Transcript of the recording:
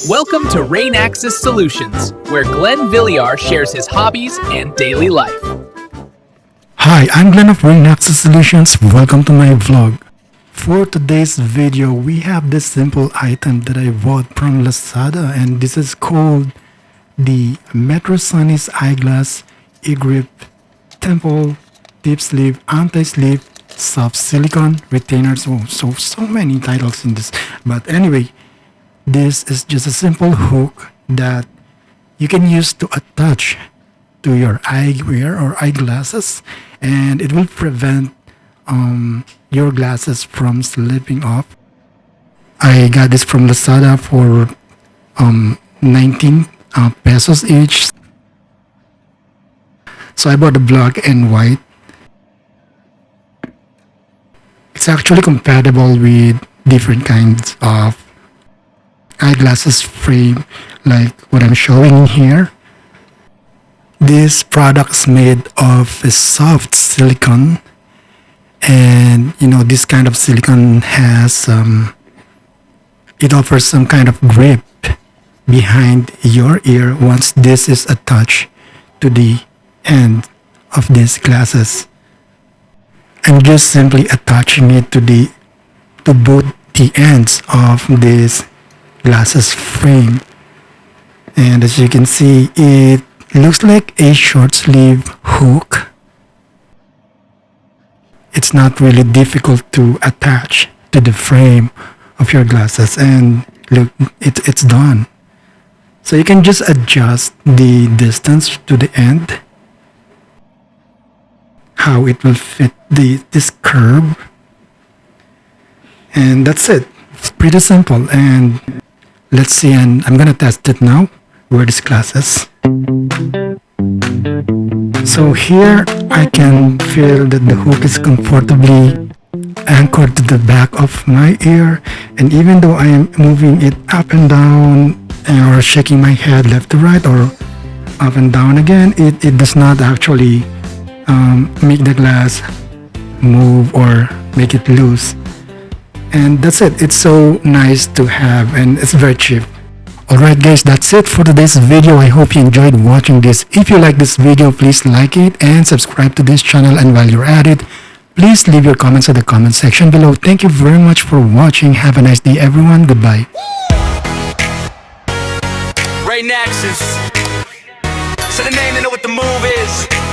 Welcome to Rainaxis Solutions, where Glenn Villiar shares his hobbies and daily life. Hi, I'm Glenn of Eyeglasses Solutions. Welcome to my vlog. For today's video, we have this simple item that I bought from Lazada, and this is called the Metro Sunny's Eyeglass E-Grip Temple Tip Sleeve Anti-Slip Soft Silicone Retainers. Oh, so many titles in this. But anyway, this is just a simple hook that you can use to attach to your eyewear or eyeglasses, and it will prevent your glasses from slipping off. I got this from Lazada for 19 pesos each. So I bought the black and white. It's actually compatible with different kinds of eyeglasses frame like what I'm showing here. This product is made of a soft silicone, and this kind of silicone has it offers some kind of grip behind your ear once this is attached to the end of these glasses. I'm just simply attaching it to both the ends of this glasses frame, and as you can see, it looks like a short sleeve hook. It's not really difficult to attach to the frame of your glasses, and look, it's done. So you can just adjust the distance to the end, how it will fit this curve, and that's it. It's pretty simple, and let's see, and I'm gonna test it now. Wear these glasses. So here I can feel that the hook is comfortably anchored to the back of my ear, and even though I am moving it up and down or shaking my head left to right or up and down again, it does not actually make the glass move or make it loose. And that's it. It's so nice to have, and it's very cheap. Alright guys, that's it for today's video. I hope you enjoyed watching this. If you like this video, please like it and subscribe to this channel, and while you're at it, please leave your comments in the comment section below. Thank you very much for watching. Have a nice day everyone. Goodbye. Rainaxis. So the name, they know what the move is.